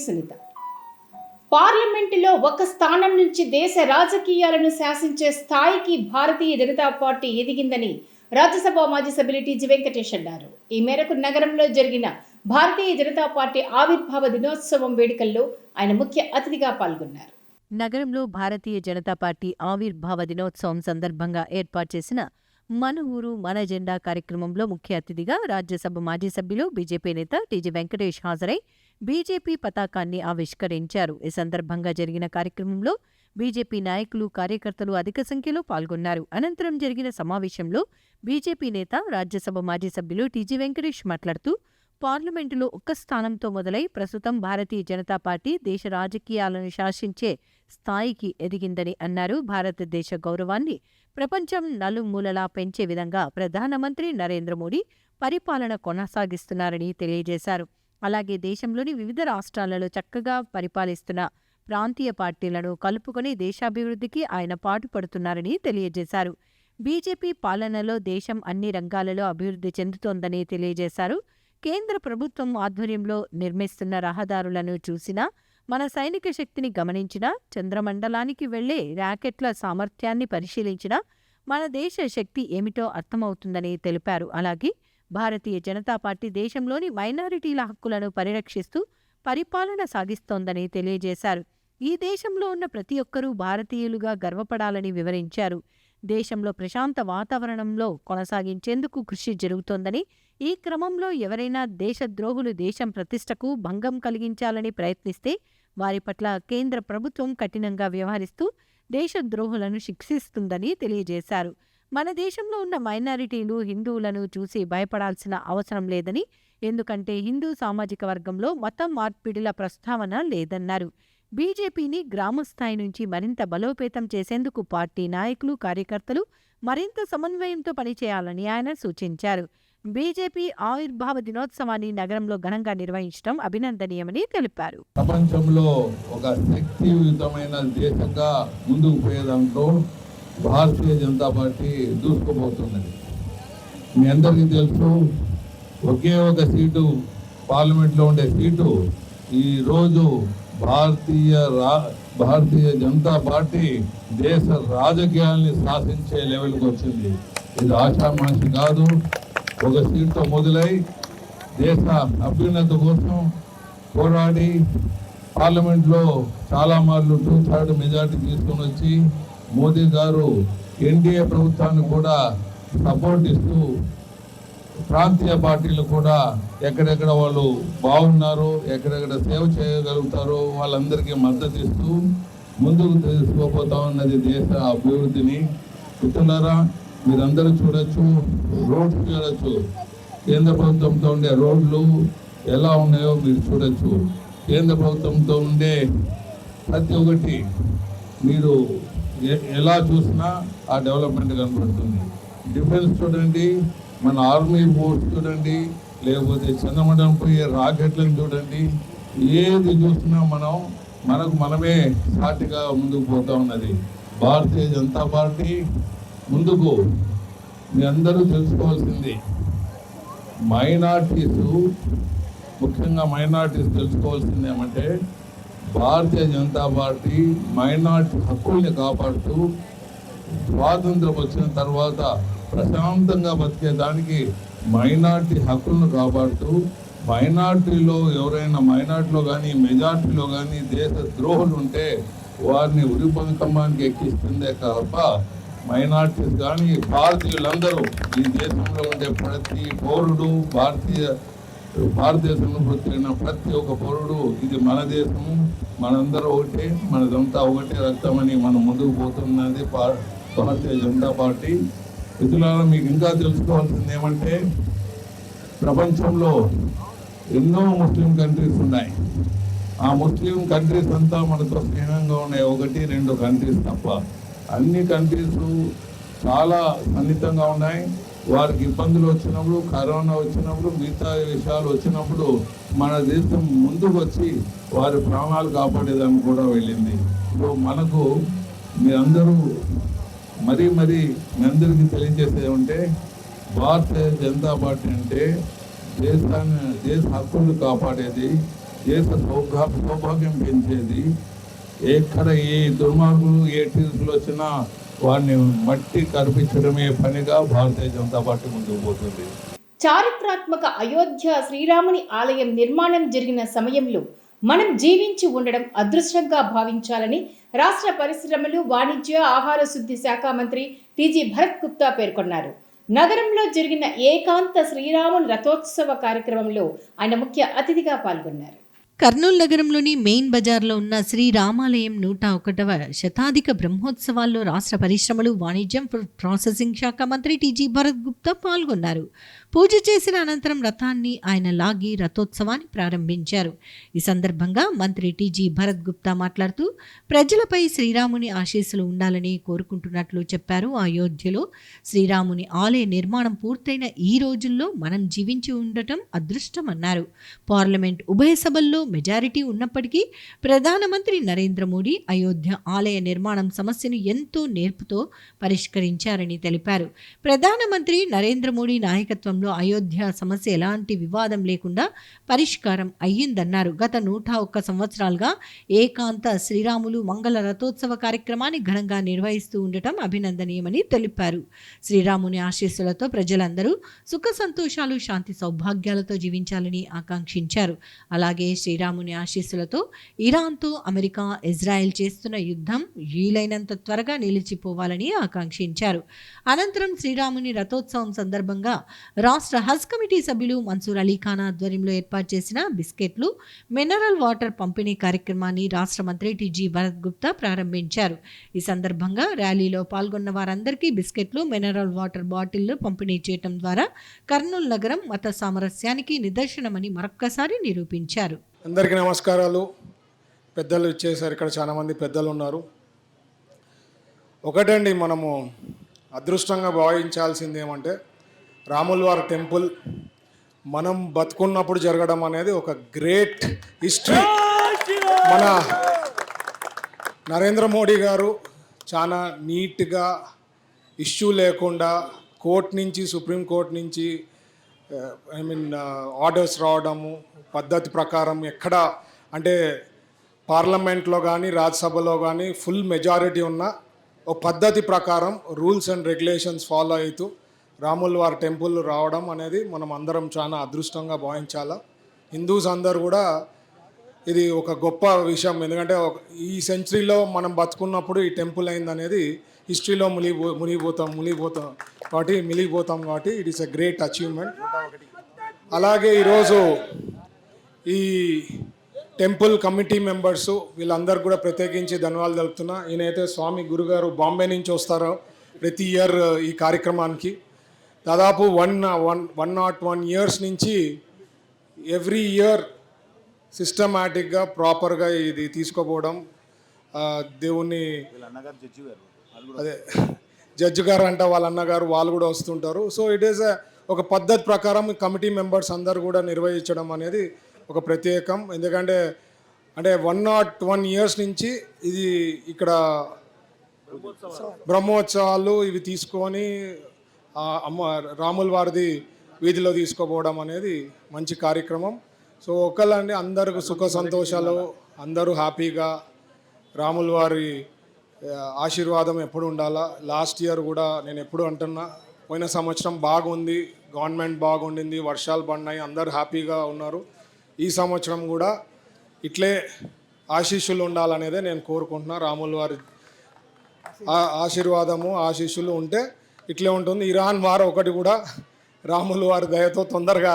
సునీత. పార్లమెంటులో ఒక స్థానం నుంచి దేశ రాజకీయాలను శాసించే స్థాయికి భారతీయ జనతా పార్టీ ఎదిగిందని రాజ్యసభ మాజీ సభ్యులు టీజీ వెంకటేష్ అన్నారు. ఈ మేరకు నగరంలో జరిగిన భారతీయ జనతా పార్టీ ఆవిర్భావ దినోత్సవం వేడుకల్లో ఆయన ముఖ్య అతిథిగా పాల్గొన్నారు. నగరంలో భారతీయ జనతా పార్టీ ఆవిర్భావ దినోత్సవం సందర్భంగా ఏర్పాటు చేసిన మన ఊరు మన జెండా కార్యక్రమంలో ముఖ్య అతిథిగా రాజ్యసభ మాజీ సభ్యులు బీజేపీ నేత టీజీ వెంకటేష్ హాజరై బీజేపీ పతాకాన్ని ఆవిష్కరించారు. ఈ సందర్భంగా జరిగిన కార్యక్రమంలో బీజేపీ నాయకులు, కార్యకర్తలు అధిక సంఖ్యలో పాల్గొన్నారు. అనంతరం జరిగిన సమావేశంలో బీజేపీ నేత, రాజ్యసభ మాజీ సభ్యులు టీజీ వెంకటేష్ మాట్లాడుతూ, పార్లమెంటులో ఒక్క స్థానంతో మొదలై ప్రస్తుతం భారతీయ జనతా పార్టీ దేశ రాజకీయాలను శాసించే స్థాయికి ఎదిగిందని అన్నారు. భారతదేశ గౌరవాన్ని ప్రపంచం నలుమూలలా పెంచే విధంగా ప్రధానమంత్రి నరేంద్ర మోడీ పరిపాలన కొనసాగిస్తున్నారని తెలియజేశారు. అలాగే దేశంలోని వివిధ రాష్ట్రాలలో చక్కగా పరిపాలిస్తున్న ప్రాంతీయ పార్టీలను కలుపుకొని దేశాభివృద్ధికి ఆయన పాటుపడుతున్నారని తెలియజేశారు. బీజేపీ పాలనలో దేశం అన్ని రంగాలలో అభివృద్ధి చెందుతోందని తెలియజేశారు. కేంద్ర ప్రభుత్వం ఆధ్వర్యంలో నిర్మిస్తున్న రహదారులను చూసినా, మన సైనిక శక్తిని గమనించినా, చంద్రమండలానికి వెళ్లే ర్యాకెట్ల సామర్థ్యాన్ని పరిశీలించినా మన దేశ శక్తి ఏమిటో అర్థమవుతుందని తెలిపారు. అలాగే భారతీయ జనతా పార్టీ దేశంలోని మైనారిటీల హక్కులను పరిరక్షిస్తూ పరిపాలన సాగిస్తోందని తెలియజేశారు. ఈ దేశంలో ఉన్న ప్రతి ఒక్కరూ భారతీయులుగా గర్వపడాలని వివరించారు. దేశంలో ప్రశాంత వాతావరణంలో కొనసాగించేందుకు కృషి జరుగుతోందని, ఈ క్రమంలో ఎవరైనా దేశద్రోహులు దేశం ప్రతిష్టకు భంగం కలిగించాలని ప్రయత్నిస్తే వారి పట్ల కేంద్ర ప్రభుత్వం కఠినంగా వ్యవహరిస్తూ దేశద్రోహులను శిక్షిస్తుందని తెలియజేశారు. మన దేశంలో ఉన్న మైనారిటీలు, హిందువులను చూసి భయపడాల్సిన అవసరం లేదని, ఎందుకంటే హిందూ సామాజిక వర్గంలో మతం మార్పిడిల ప్రస్తావన లేదన్నారు. బీజేపీని గ్రామస్థాయి నుంచి మరింత బలోపేతం చేసేందుకు పార్టీ నాయకులు, కార్యకర్తలు మరింత సమన్వయంతో పనిచేయాలని ఆయన సూచించారు. బీజేపీ ఆవిర్భావ దినోత్సవాన్ని నగరంలో ఘనంగా నిర్వహించడం అభినందనీయమని తెలిపారు. ప్రపంచంలో ఒక శక్తియుతమైన దేశంగా ముందుకు పోయేదాంట్లో భారతీయ జనతా పార్టీ దూసుకుపోతున్నది. మీ అందరికీ తెలుసు, ఒకే ఒక సీటు పార్లమెంట్లో ఉండే సీటు ఈరోజు భారతీయ జనతా పార్టీ దేశ రాజకీయాల్ని శాసించే లెవెల్కి వచ్చింది. ఇది ఆషామాషి కాదు. ఒక సీట్తో మొదలై దేశ అభ్యున్నతి కోసం పోరాడి పార్లమెంట్లో చాలా మార్లు 2/3 మెజార్టీ తీసుకొని వచ్చి మోదీ గారు ఎన్డీఏ ప్రభుత్వాన్ని కూడా సపోర్ట్ ఇస్తూ ప్రాంతీయ పార్టీలు కూడా ఎక్కడెక్కడ వాళ్ళు బాగున్నారో, ఎక్కడెక్కడ సేవ చేయగలుగుతారో వాళ్ళందరికీ మద్దతు ఇస్తూ ముందుకు తీసుకుపోతా ఉన్నది దేశ అభివృద్ధిని. మిత్రులారా, మీరందరూ చూడొచ్చు, రోడ్స్ చూడొచ్చు. కేంద్ర ప్రభుత్వంతో ఉండే రోడ్లు ఎలా ఉన్నాయో మీరు చూడొచ్చు. కేంద్ర ప్రభుత్వంతో ఉండే ప్రతి ఒక్కటి మీరు ఎలా చూసినా ఆ డెవలప్మెంట్ కనబడుతుంది. డిఫెన్స్ చూడండి, మన ఆర్మీ ఫోర్స్ చూడండి, లేకపోతే చంద్రమండలం పోయే రాకెట్లను చూడండి, ఏది చూసినా మనకు మనమే సాటిగా ముందుకు పోతా ఉన్నది భారతీయ జనతా పార్టీ. ముందుకు మీ అందరూ తెలుసుకోవాల్సింది, ముఖ్యంగా మైనార్టీస్ తెలుసుకోవాల్సింది ఏమంటే, భారతీయ జనతా పార్టీ మైనార్టీ హక్కుల్ని కాపాడుతూ స్వాతంత్రం వచ్చిన తర్వాత ప్రశాంతంగా బతికేదానికి మైనార్టీ హక్కులను కాపాడుతూ, మైనార్టీలో ఎవరైనా మైనార్టీలో కానీ మెజార్టీలో కానీ దేశ ద్రోహులు ఉంటే వారిని ఉరిపంకమానికి ఎక్కిస్తుందే తప్ప మైనార్టీస్ కానీ భారతీయులందరూ, ఈ దేశంలో ఉండే ప్రతి పౌరుడు, భారతదేశంలో పుట్టిన ప్రతి ఒక్క పౌరుడు ఇది మన దేశము, మనందరూ ఒకటే, మనదంతా ఒకటే రక్తమని మనం ముందుకు పోతున్నది భారతీయ జనతా పార్టీ. మిత్రులారా, మీకు ఇంకా తెలుసుకోవాల్సింది ఏమంటే, ప్రపంచంలో ఎన్నో ముస్లిం కంట్రీస్ ఉన్నాయి. ఆ ముస్లిం కంట్రీస్ అంతా మనతో స్నేహంగా ఉన్నాయి, 1-2 కంట్రీస్ తప్ప. అన్ని కంట్రీస్ చాలా సన్నిహితంగా ఉన్నాయి. వారికి ఇబ్బందులు వచ్చినప్పుడు, కరోనా వచ్చినప్పుడు, మిగతా విషయాలు వచ్చినప్పుడు మన దేశం ముందుకు వచ్చి వారి ప్రాణాలు కాపాడేదాన్ని కూడా వెళ్ళింది. సో మనకు మీరందరూ మరీ మీ అందరికీ తెలియజేసేది ఉంటే, భారతీయ జనతా పార్టీ అంటే దేశ హక్కులు కాపాడేది, దేశ సౌభాగ్యం పెంచేది. ఎక్కడ ఏ దుర్మార్గులు ఏ టీసులు వచ్చినా వారిని మట్టి కనిపించడమే పనిగా భారతీయ జనతా పార్టీ ముందుకు పోతుంది. చారిత్రాత్మక అయోధ్య శ్రీరాముని ఆలయం నిర్మాణం జరిగిన సమయంలో మనం జీవించి ఉండడం అదృష్టంగా భావించాలని రాష్ట్ర పరిశ్రమలు, వాణిజ్య, ఆహార శుద్ధి శాఖ మంత్రి టీజీ భరత్ గుప్తా పేర్కొన్నారు. నగరంలో జరిగిన ఏకాంత శ్రీరాముని రథోత్సవ కార్యక్రమంలో ఆయన ముఖ్య అతిథిగా పాల్గొన్నారు. కర్నూలు నగరంలోని మెయిన్ బజార్లో ఉన్న శ్రీ రామాలయం 101వ శతాధిక బ్రహ్మోత్సవాల్లో రాష్ట్ర పరిశ్రమలు, వాణిజ్యం, ఫుడ్ ప్రాసెసింగ్ శాఖ మంత్రి టీజీ భరత్ గుప్తా పాల్గొన్నారు. పూజ చేసిన అనంతరం రథాన్ని ఆయన లాగి రథోత్సవాన్ని ప్రారంభించారు. ఈ సందర్భంగా మంత్రి టీజీ భరత్ గుప్తా మాట్లాడుతూ ప్రజలపై శ్రీరాముని ఆశీస్సులు ఉండాలని కోరుకుంటున్నట్లు చెప్పారు. అయోధ్యలో శ్రీరాముని ఆలయ నిర్మాణం పూర్తయిన ఈ రోజుల్లో మనం జీవించి ఉండటం అదృష్టమన్నారు. పార్లమెంట్ ఉభయ సభల్లో మెజారిటీ ఉన్నప్పటికీ ప్రధానమంత్రి నరేంద్ర మోడీ అయోధ్య ఆలయ నిర్మాణం సమస్యను ఎంతో నేర్పుతో పరిష్కరించారని తెలిపారు. ప్రధానమంత్రి నరేంద్ర మోడీ నాయకత్వంలో అయోధ్య సమస్య ఎలాంటి వివాదం లేకుండా పరిష్కారం అయ్యిందన్నారు. గత 101 సంవత్సరాలుగా ఏకాంత శ్రీరాములు మంగళ రథోత్సవ కార్యక్రమాన్ని ఘనంగా నిర్వహిస్తూ ఉండటం అభినందనీయమని తెలిపారు. శ్రీరాముని ఆశీస్సులతో ప్రజలందరూ సుఖ సంతోషాలు, శాంతి సౌభాగ్యాలతో జీవించాలని ఆకాంక్షించారు. అలాగే శ్రీరాముని ఆశీస్సులతో ఇరాన్తో అమెరికా, ఇజ్రాయెల్ చేస్తున్న యుద్ధం వీలైనంత త్వరగా నిలిచిపోవాలని ఆకాంక్షించారు. అనంతరం శ్రీరాముని రథోత్సవం సందర్భంగా రాష్ట్ర హజ్ కమిటీ సభ్యులు మన్సూర్ అలీ ఖాన్ ఆధ్వర్యంలో ఏర్పాటు చేసిన బిస్కెట్లు, మినరల్ వాటర్ పంపిణీ కార్యక్రమాన్ని రాష్ట్ర మంత్రి టీజీ భరత్ గుప్తా ప్రారంభించారు. ఈ సందర్భంగా ర్యాలీలో పాల్గొన్న వారందరికీ బిస్కెట్లు, మినరల్ వాటర్ బాటిళ్లు పంపిణీ చేయడం ద్వారా కర్నూలు నగరం మత సామరస్యానికి నిదర్శనమని మరొక్కసారి నిరూపించారు. అందరికీ నమస్కారాలు. పెద్దలు ఇచ్చేసారు, ఇక్కడ చాలామంది పెద్దలు ఉన్నారు. ఒకటండి, మనము అదృష్టంగా భావించాల్సింది ఏమంటే రాముల వారి టెంపుల్ మనం బతుకున్నప్పుడు జరగడం అనేది ఒక గ్రేట్ హిస్టరీ. మన నరేంద్ర మోడీ గారు చాలా నీట్గా ఇష్యూ లేకుండా కోర్టు నుంచి, సుప్రీంకోర్టు నుంచి ఆర్డర్స్ రావడము, పద్ధతి ప్రకారం ఎక్కడ అంటే పార్లమెంట్లో కానీ రాజ్యసభలో కానీ ఫుల్ మెజారిటీ ఉన్న ఒక పద్ధతి ప్రకారం రూల్స్ అండ్ రెగ్యులేషన్స్ ఫాలో అవుతూ రాముల వారి టెంపుల్ రావడం అనేది మనం అందరం చాలా అదృష్టంగా భావించాలా. హిందూస్ అందరు కూడా ఇది ఒక గొప్ప విషయం. ఎందుకంటే ఈ సెంచరీలో మనం బతుకున్నప్పుడు ఈ టెంపుల్ అయిందనేది హిస్టరీలో మునిగిపోతాం కాబట్టి it is a great achievement. అలాగే ఈరోజు ఈ టెంపుల్ కమిటీ మెంబర్స్ వీళ్ళందరూ కూడా ప్రత్యేకించి ధన్యవాదాలు తెలుపుతున్నా. ఈయనైతే స్వామి గురుగారు బాంబే నుంచి వస్తారో ప్రతి ఇయర్ ఈ కార్యక్రమానికి. దాదాపు 101 ఇయర్స్ నుంచి ఎవ్రీ ఇయర్ సిస్టమాటిక్గా ప్రాపర్గా ఇది తీసుకోపోవడం. దేవుణ్ణి అదే జడ్జి గారు అంట వాళ్ళ అన్నగారు వాళ్ళు కూడా వస్తుంటారు. సో ఇట్ ఈస్ ఒక పద్ధతి ప్రకారం కమిటీ మెంబర్స్ అందరు కూడా నిర్వహించడం అనేది ఒక ప్రత్యేకం. ఎందుకంటే 101 ఇయర్స్ నుంచి ఇది ఇక్కడ బ్రహ్మోత్సవాలు ఇవి తీసుకొని రాముల వారిది వీధిలో తీసుకోపోవడం అనేది మంచి కార్యక్రమం. సో ఒకళ్ళండి అందరికి సుఖ సంతోషాలు, అందరూ హ్యాపీగా రాముల వారి ఆశీర్వాదం ఎప్పుడు ఉండాలా. లాస్ట్ ఇయర్ కూడా నేను ఎప్పుడు అంటున్నా, పోయిన సంవత్సరం బాగుంది, గవర్నమెంట్ బాగుండింది, వర్షాలు పడినాయి, అందరు హ్యాపీగా ఉన్నారు. ఈ సంవత్సరం కూడా ఇట్లే ఆశీస్సులు ఉండాలనేదే నేను కోరుకుంటున్నా. రాముల వారి ఆశీస్సులు ఉంటే ఇట్లే ఉంటుంది. ఇరాన్ వారు ఒకటి కూడా రాముల వారి దయతో తొందరగా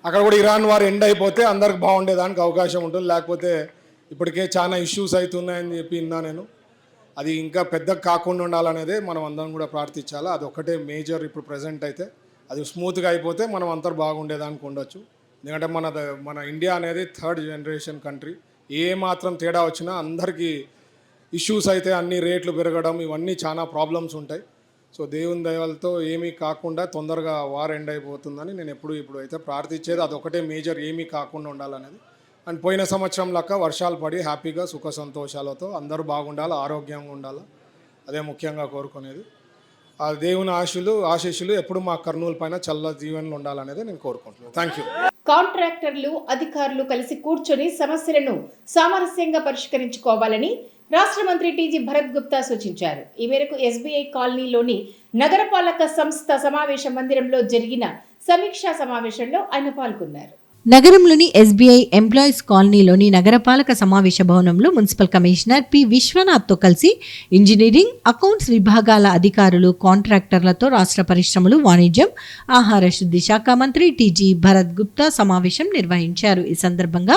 అక్కడ కూడా ఇరాన్ వారు ఎండ్ అయిపోతే అందరికి బాగుండేదానికి అవకాశం ఉంటుంది. లేకపోతే ఇప్పటికే చాలా ఇష్యూస్ అవుతున్నాయని చెప్పి విన్నా నేను. అది ఇంకా పెద్దగా కాకుండా ఉండాలనేదే మనం అందరం కూడా ప్రార్థించాలి. అది ఒకటే మేజర్. ఇప్పుడు ప్రజెంట్ అయితే అది స్మూత్గా అయిపోతే మనం అందరు బాగుండేదానికి ఉండొచ్చు. ఎందుకంటే మన ఇండియా అనేది 3rd జనరేషన్ కంట్రీ. ఏ మాత్రం తేడా వచ్చినా అందరికీ ఇష్యూస్ అయితే, అన్ని రేట్లు పెరగడం, ఇవన్నీ చాలా ప్రాబ్లమ్స్ ఉంటాయి. సో దేవుని దయవలతో ఏమీ కాకుండా తొందరగా వార్ ఎండ్ అయిపోతుందని నేను ఇప్పుడు అయితే ప్రార్థించేది అదొకటే మేజర్, ఏమీ కాకుండా ఉండాలనేది. అండ్ పోయిన సంవత్సరం లెక్క వర్షాలు పడి హ్యాపీగా సుఖ సంతోషాలతో అందరూ బాగుండాలి, ఆరోగ్యంగా ఉండాలి. అదే ముఖ్యంగా కోరుకునేది. ఆ దేవుని ఆశీస్సులు ఎప్పుడు మా కర్నూలు పైన చల్ల జీవనంలో ఉండాలనేది నేను కోరుకుంటున్నాను. Thank you. కాంట్రాక్టర్లు, అధికారులు కలిసి కూర్చొని సమస్యలను సామరస్యంగా పరిష్కరించుకోవాలని రాష్ట్ర మంత్రి టీజీ భరత్ గుప్తా సూచించారు. ఈ మేరకు ఎస్బీఐ కాలనీలోని నగరపాలక సంస్థ సమావేశ మందిరంలో జరిగిన సమీక్షా సమావేశంలో ఆయన పాల్గొన్నారు. నగరంలోని ఎస్బీఐ ఎంప్లాయీస్ కాలనీలోని నగరపాలక సమావేశ భవనంలో మున్సిపల్ కమిషనర్ పి విశ్వనాథ్తో కలిసి ఇంజనీరింగ్, అకౌంట్స్ విభాగాల అధికారులు, కాంట్రాక్టర్లతో రాష్ట్ర పరిశ్రమలు, వాణిజ్యం, ఆహార శుద్ధి శాఖ మంత్రి టీజీ భరత్ గుప్తా సమావేశం నిర్వహించారు. ఈ సందర్భంగా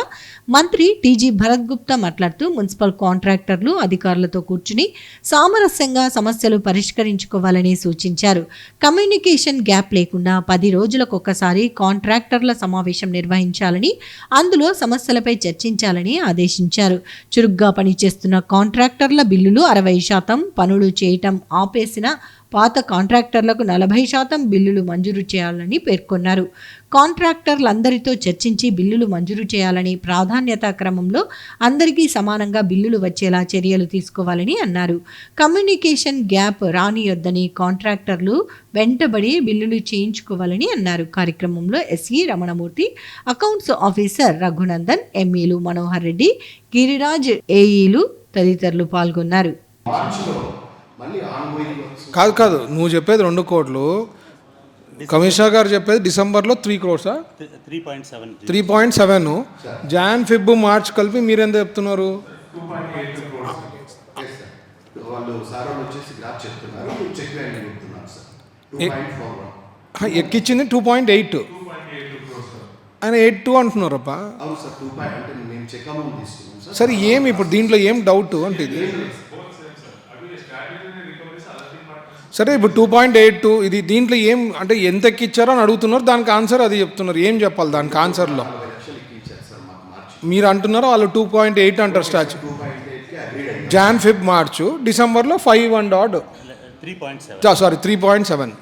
మంత్రి టీజీ భరత్ గుప్తా మాట్లాడుతూ మున్సిపల్ కాంట్రాక్టర్లు, అధికారులతో కూర్చుని సామరస్యంగా సమస్యలు పరిష్కరించుకోవాలని సూచించారు. కమ్యూనికేషన్ గ్యాప్ లేకుండా 10 రోజులకొకసారి కాంట్రాక్టర్ల సమావేశం నిర్వహించాలని, అందులో సమస్యలపై చర్చించాలని ఆదేశించారు. చురుగ్గా పనిచేస్తున్న కాంట్రాక్టర్ల బిల్లులు 60%, పనులు చేయటం ఆపేసిన పాత కాంట్రాక్టర్లకు 40% బిల్లులు మంజూరు చేయాలని పేర్కొన్నారు. కాంట్రాక్టర్లందరితో చర్చించి బిల్లులు మంజూరు చేయాలని, ప్రాధాన్యతా క్రమంలో అందరికీ సమానంగా బిల్లులు వచ్చేలా చర్యలు తీసుకోవాలని అన్నారు. కమ్యూనికేషన్ గ్యాప్ రానియొద్దని, కాంట్రాక్టర్లు వెంటబడి బిల్లులు చేయించుకోవాలని అన్నారు. కార్యక్రమంలో SE Ramanamurthy, accounts officer Raghunandan, ఎంఈలు మనోహర్ రెడ్డి, గిరిరాజ్, ఏఈలు తదితరులు పాల్గొన్నారు. కాదు నువ్వు చెప్పేది 2 కోట్లు, కమిషనర్ గారు చెప్పేది డిసెంబర్లో 3 crores, 3.7. జాన్, ఫిబ్, మార్చ్ కలిపి మీరు ఎంత చెప్తున్నారు? ఎక్కిచ్చింది 2.8, ఆయన 8.2 అంటున్నారప్ప. సరే ఏమి ఇప్పుడు దీంట్లో ఏం డౌట్ అంటే ఇది? సరే ఇప్పుడు 2.82 ఇది దీంట్లో ఏం అంటే ఎంత ఎక్కిచ్చారో అని అడుగుతున్నారు, దానికి ఆన్సర్ అది చెప్తున్నారు. ఏం చెప్పాలి దానికి ఆన్సర్లో? మీరు అంటున్నారు వాళ్ళు 2.8 అంటారు స్టాచ్యూ. జాన్, ఫిబ్, మార్చ్, డిసెంబర్లో 5 and odd, 3.7.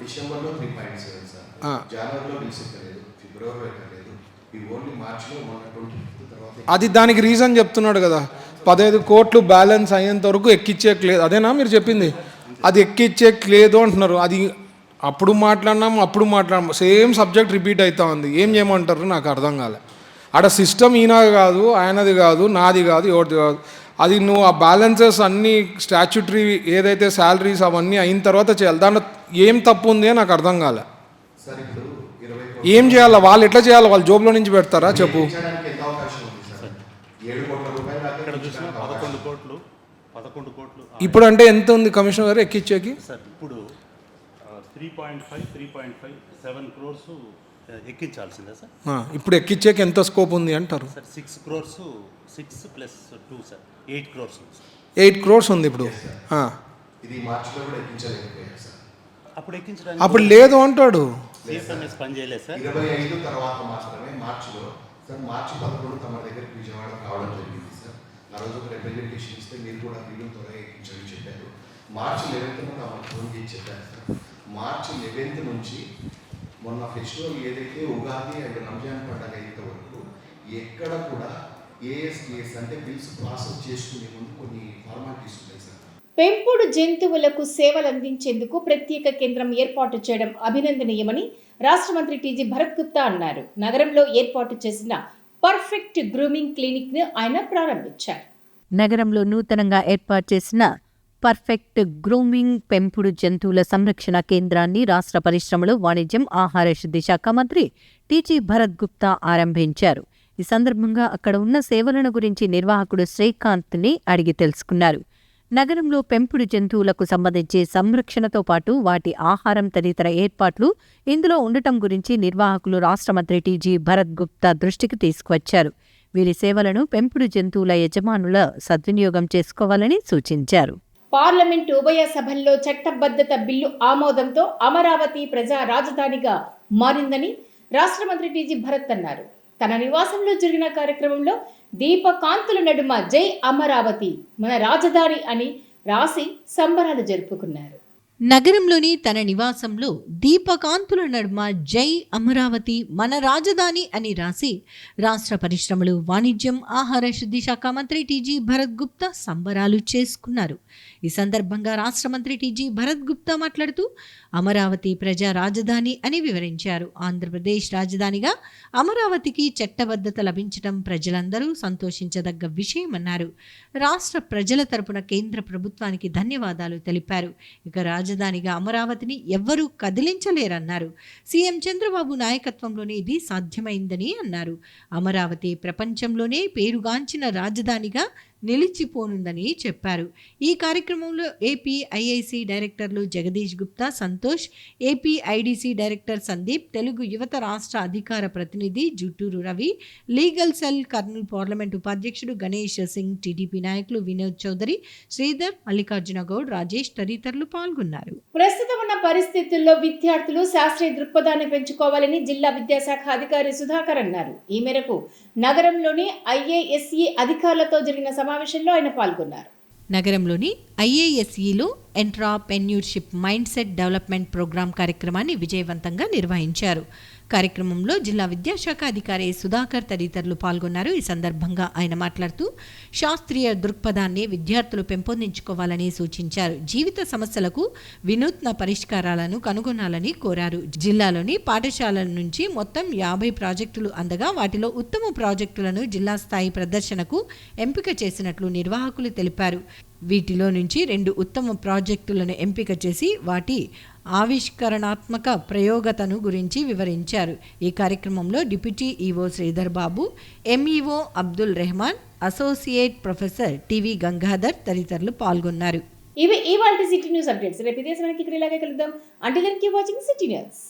అది దానికి రీజన్ చెప్తున్నాడు కదా, 15 కోట్లు బ్యాలెన్స్ అయ్యేంత వరకు ఎక్కిచ్చేయట్లేదు. అదేనా మీరు చెప్పింది? అది ఎక్కిచ్చేయట్లేదు అంటున్నారు. అది అప్పుడు మాట్లాడినాము, సేమ్ సబ్జెక్ట్ రిపీట్ అవుతా ఉంది. ఏం చేయమంటారు నాకు అర్థం కాలే. ఆడ సిస్టమ్ ఈయనది కాదు, ఆయనది కాదు, నాది కాదు, ఎవరిది కాదు. అది నువ్వు ఆ బ్యాలెన్సెస్ అన్నీ స్టాచ్యూటరీ ఏదైతే శాలరీస్ అవన్నీ అయిన తర్వాత చేయాలి. దాంట్లో ఏం తప్పు ఉంది అని నాకు అర్థం కాలే. ఏం చేయాలా? వాళ్ళు ఎట్లా చేయాలి? వాళ్ళు జోబులో నుంచి పెడతారా చెప్పు? 11 కోట్లు ఇప్పుడు అంటే ఎంత ఉంది కమిషనర్ గారు ఎక్కిచ్చేకి? సార్ ఇప్పుడు 3.5, 7 crores ఎక్కించాల్సిందే సార్. ఇప్పుడు ఎక్కిచ్చేకి ఎంత స్కోప్ ఉంది అంటారు? సార్ 6 crores, 6 + 2 సార్ 8 crores ఉంది సార్. 8 crores ఉంది ఇప్పుడు. ఇది మార్చిలో కూడా ఎక్కించలేకపోయారు సార్. అప్పుడు ఎక్కించడానికి అప్పుడు లేదు అంటాడు. సిఎస్ఎంఎస్ పని చేయలేదు సార్. 25 తర్వాత మాత్రమే మార్చిలో సార్. మార్చి 11 తమ దగ్గరికి విజయవాడ రావడం జరిగింది సార్. ఆ రోజు ఒక రిప్రజెంటేషన్ ఇస్తే మీరు కూడా బిల్లు త్వరగా ఎక్కించని చెప్పారు. మార్చి 11న తమకు ఫోన్ చేసి చెప్పారు సార్. మార్చి 11 నుంచి మొన్న ఫెస్టివల్ ఏదైతే ఉగాది అండ్ రంజాన్ పండుగ అయ్యేంత వరకు ఎక్కడ కూడా ఏఎస్టీఎస్ అంటే బిల్స్ ప్రాసెస్ చేసుకునే ముందు కొన్ని ఫార్మాలిటీస్ ఉంటాయి సార్. పెంపుడు జంతువులకు సేవలు అందించేందుకు ప్రత్యేక కేంద్రం ఏర్పాటు చేయడం అభినందనీయమని రాష్ట్ర మంత్రి టీజీ భరత్ గుప్తా అన్నారు. నగరంలో ఏర్పాటు చేసిన పర్ఫెక్ట్ గ్రూమింగ్ క్లినిక్ ను ఆయన ప్రారంభించారు. నగరంలో నూతనంగా ఏర్పాటు చేసిన పర్ఫెక్ట్ గ్రూమింగ్ పెంపుడు జంతువుల సంరక్షణ కేంద్రాన్ని రాష్ట్ర పరిశ్రమలు, వాణిజ్యం, ఆహార శుద్ధి శాఖ మంత్రి టీజీ భరత్ గుప్తా ఆరంభించారు. ఈ సందర్భంగా అక్కడ ఉన్న సేవలను గురించి నిర్వాహకుడు శ్రీకాంత్ని అడిగి తెలుసుకున్నారు. నగరంలో పెంపుడు జంతువులకు సంబంధించి సంరక్షణతో పాటు వాటి ఆహారం తదితర ఏర్పాట్లు ఇందులో ఉండటం గురించి నిర్వాహకులు రాష్ట్ర మంత్రి టీజీ భరత్ గుప్తా దృష్టికి తీసుకువచ్చారు. వీరి సేవలను పెంపుడు జంతువుల యజమానుల సద్వినియోగం చేసుకోవాలని సూచించారు. పార్లమెంటు ఉభయ సభల్లో చట్టబద్ధత బిల్లు ఆమోదంతో అమరావతి ప్రజా రాజధానిగా మారిందని రాష్ట్ర మంత్రి టీజీ భరత్ అన్నారు. తన నివాసంలో జరిగిన కార్యక్రమంలో దీపకాంతుల నడుమ జై అమరావతి మన రాజధాని అని రాసి సంబరాలు జరుపుకున్నారు. నగరంలోని తన నివాసంలో దీపకాంతుల నడుమ జై అమరావతి మన రాజధాని అని రాసి రాష్ట్ర పరిశ్రమలు, వాణిజ్యం, ఆహార శుద్ధి శాఖ మంత్రి టీజీ భరత్ గుప్తా సంబరాలు చేసుకున్నారు. ఈ సందర్భంగా రాష్ట్ర మంత్రి టీజీ భరత్ గుప్తా మాట్లాడుతూ అమరావతి ప్రజా రాజధాని అని వివరించారు. ఆంధ్రప్రదేశ్ రాజధానిగా అమరావతికి చట్టబద్ధత లభించడం ప్రజలందరూ సంతోషించదగ్గ విషయమన్నారు. రాష్ట్ర ప్రజల తరపున కేంద్ర ప్రభుత్వానికి ధన్యవాదాలు తెలిపారు. ఇక రాజధానిగా అమరావతిని ఎవ్వరూ కదిలించలేరన్నారు. సీఎం చంద్రబాబు నాయకత్వంలోనే ఇది సాధ్యమైందని అన్నారు. అమరావతి ప్రపంచంలోనే పేరుగాంచిన రాజధానిగా నిలిచిపోనుందని చెప్పారు. ఈ కార్యక్రమంలో ఏపీ ఐఐసి డైరెక్టర్లు Jagadish Gupta, Santosh, AP IDC director Sandeep, Telugu Yuvatha రాష్ట్ర అధికార ప్రతినిధి Jutturu Ravi, legal cell Kurnool parliament ఉపాధ్యక్షుడు గణేష్ సింగ్, టీడీపీ నాయకులు వినోద్ చౌదరి, శ్రీధర్, మల్లికార్జున గౌడ్, రాజేష్ తదితరులు పాల్గొన్నారు. ప్రస్తుతం ఉన్న పరిస్థితుల్లో విద్యార్థులు శాస్త్రీయ దృక్పథాన్ని పెంచుకోవాలని జిల్లా విద్యాశాఖ అధికారి సుధాకర్ అన్నారు. ఈ మేరకు నగరంలోని ఐఏఎస్ఈ అధికారులతో జరిగిన సమావేశంలో ఆయన పాల్గొన్నారు. నగరంలోని ఐఏఎస్ఈలో ఎంట్రాప్రెన్యూర్షిప్ మైండ్ సెట్ డెవలప్మెంట్ ప్రోగ్రాం కార్యక్రమాన్ని విజయవంతంగా నిర్వహించారు. కార్యక్రమంలో జిల్లా విద్యాశాఖ అధికారి సుధాకర్ తదితరులు పాల్గొన్నారు. ఈ సందర్భంగా ఆయన మాట్లాడుతూ శాస్త్రీయ దృక్పథాన్ని విద్యార్థులు పెంపొందించుకోవాలని సూచించారు. జీవిత సమస్యలకు వినూత్న పరిష్కారాలను కనుగొనాలని కోరారు. జిల్లాలోని పాఠశాలల నుంచి మొత్తం 50 ప్రాజెక్టులు అందగా వాటిలో ఉత్తమ ప్రాజెక్టులను జిల్లా స్థాయి ప్రదర్శనకు ఎంపిక చేసినట్లు నిర్వాహకులు తెలిపారు. వీటిలో నుంచి 2 ఉత్తమ ప్రాజెక్టులను ఎంపిక చేసి వాటి ఆవిష్కరణాత్మక ప్రయోగతను గురించి వివరించారు. ఈ కార్యక్రమంలో deputy EO Sridhar Babu, MEO Abdul Rehman, associate professor TV Gangadhar తదితరులు పాల్గొన్నారు. ఇవి ఇవాల్టి సిటీ న్యూస్ అప్డేట్స్. రేపు ఇదే సమయానికి ఇక్కడ ఇలాగే కలుద్దాం. Until then keep watching city news.